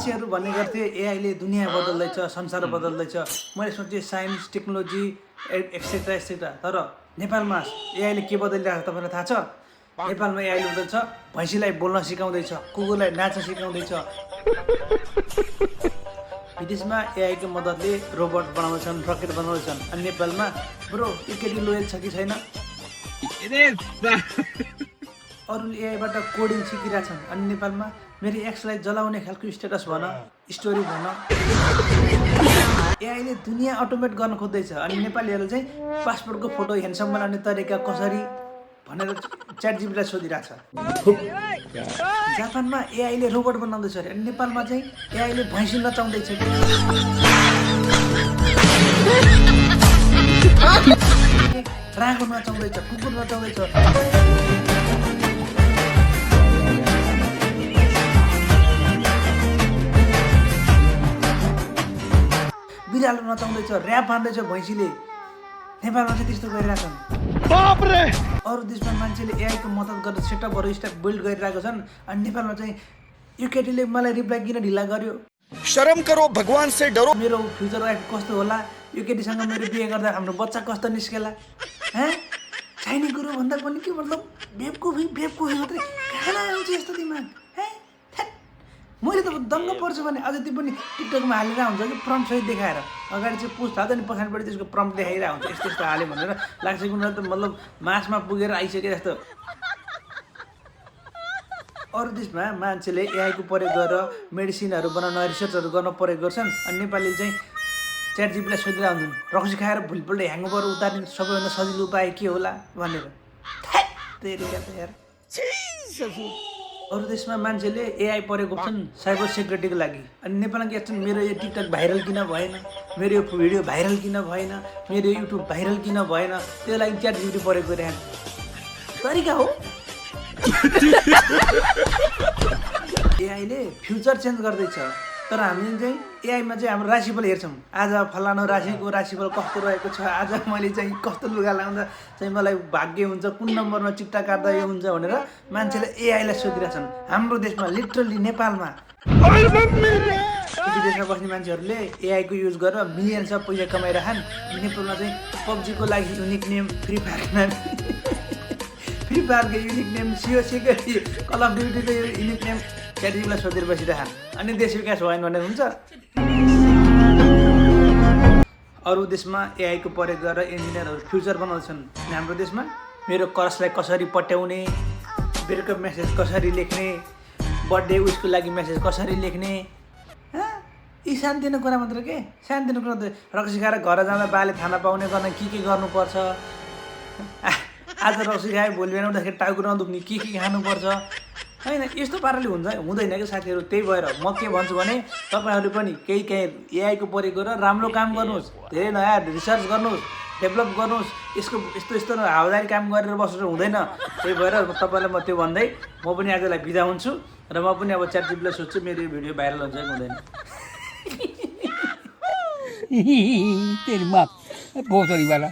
मान्छेहरू भन्ने गर्थे एआईले दुनियाँ बदल्दैछ, संसार बदल्दैछ। मैले सोचेँ साइन्स, टेक्नोलोजी एक्सेट्रा एक्सेट्रा। तर नेपालमा एआईले के बदलिरहेको छ तपाईँलाई थाहा छ? नेपालमा एआईले हुँदैछ भैँसीलाई बोल्न सिकाउँदैछ, कुकुरलाई नाच्न सिकाउँदैछ। विदेशमा एआईको मद्दतले रोबोट बनाउँछन्, रकेट बनाउँछन्। अनि नेपालमा ब्रो यो केटी लोयल छ कि छैन? अरूले एआईबाट कोडिङ सिकिरहेछन्। अनि नेपालमा मेरो एक्सलाई जलाउने खालको स्टेटस भन, स्टोरी भन। एआईले दुनियाँ अटोमेट गर्न खोज्दैछ। अनि नेपालीहरूले चाहिँ पासपोर्टको फोटो ह्यान्डसम बनाउने तरिका कसरी भनेर च्याट जिपीटीलाई सोधिरहेछ। जापानमा एआईले रोबोट बनाउँदैछ अरे। अनि नेपालमा चाहिँ एआईले भैँसी नचाउँदैछ। रागो नचाउँदैछ, कुकुर नचाउँदैछ। बिरालो नचाउँदैछ, ऱ्याप हान्दैछ भैँसीले। नेपालमा चाहिँ त्यस्तो गरिरहेछन्। अरू देशमा मान्छेले एआईको मद्दत गरेर सेटअपहरू स्ट्याक बिल्ड गरिरहेको छन्। अनि नेपालमा चाहिँ यो केटीले मलाई रिप्लाई किन ढिला गर्यो? शर्म करो, भगवान से डरो। मेरो फ्युचर वाइफ कस्तो होला? यो केटीसँग मेरो बिहे गर्दा हाम्रो बच्चा कस्तो निस्केला? चाहिने कुरो भन्दा पनि के मतलब बेवकुफी मात्रै कहाँ आउँछ यस्तो दिमाग? मैले त दङ्ग पर्छु भने अझै त्यो पनि टिकटकमा हालेर हुन्छ कि प्रम्प्ट सहित देखाएर। अगाडि चाहिँ पोस्ट हाल्छ अनि पछाडिपट्टि त्यसको प्रम्प्ट देखाइरहेको हुन्छ। यस्तो यस्तो हाल्यो भनेर लाग्छ कि उनीहरू त मतलब मासमा पुगेर आइसके जस्तो। अरू देशमा मान्छेले एआईको प्रयोग गरेर मेडिसिनहरू बनाउन, रिसर्चहरू गर्न प्रयोग गर्छन्। अनि नेपालीले चाहिँ च्याट जिपीटीलाई सोधिरहेको हुन्छन् रक्सी खाएर भोलिपल्ट ह्याङओभर उतार्ने सबैभन्दा सजिलो उपाय के होला भनेर। अरू देशमा मान्छेले एआई प्रयोग गर्छन् साइबर सेक्युरिटीको लागि। अनि नेपालमा के गर्छन्, मेरो यो टिकटक भाइरल किन भएन, मेरो यो भिडियो भाइरल किन भएन, मेरो युट्युब भाइरल किन भएन, त्यो लागि च्याट जिपीटी प्रयोग गरिरहेको तरिका हो। एआईले फ्युचर चेन्ज गर्दैछ। तर हामी चाहिँ एआईमा चाहिँ हाम्रो राशिफल हेर्छौँ। आज फलानु राशिको राशिफल कस्तो रहेको छ, आज मैले चाहिँ कस्तो लुगा लाउँदा चाहिँ मलाई भाग्य हुन्छ, कुन नम्बरमा चिट्टा काट्दा यो हुन्छ भनेर मान्छेले एआईलाई सोधिरहेछन्। हाम्रो देशमा लिटरली नेपालमा विदेशमा बस्ने मान्छेहरूले एआईको युज गरेर मिलियन्स अफ पैसा कमाइरहन्। नेपालमा चाहिँ पब्जीको लागि युनिक नेम, फ्री फायरको युनिक नेम, सिओसीको, कल अफ ड्युटीको युनिक नेम च्याटिङलाई सोधेर बसिरहन्। अनि देश विकास भएन भने हुन्छ। अरू देशमा एआईको प्रयोग गरेर इन्जिनियरहरू फ्युचर बनाउँछन्। हाम्रो देशमा मेरो क्रसलाई कसरी पट्याउने, ब्रेकअप मेसेज कसरी लेख्ने, बर्थडे उसको लागि मेसेज कसरी लेख्ने, यी सानोतिनो कुरा मात्र के? सानोतिनो कुरा त रक्सी खाएर घर जाँदा बाले खाना पाउने गर्न के गर्नुपर्छ? आज रक्सी खायो भोलि बिहान उठ्दाखेरि टाउको नदुख्ने के खानुपर्छ? होइन, यस्तो पाराले हुँदैन क्या साथीहरू। त्यही भएर म के भन्छु भने तपाईँहरू पनि केही एआईको प्रयोग गरेर राम्रो काम गर्नुहोस्, धेरै नयाँ रिसर्च गर्नुहोस्, डेभलप गर्नुहोस्। यस्तो हावादारी काम गरेर बस्नु हुँदैन। त्यही भएर तपाईँलाई म त्यो भन्दै म पनि आजलाई बिदा हुन्छु। र म पनि अब च्याट जिपीटीलाई सोध्छु मेरो यो भिडियो भाइरल हुन्छ कि हुँदैन। तेरी माँ बहुत वाला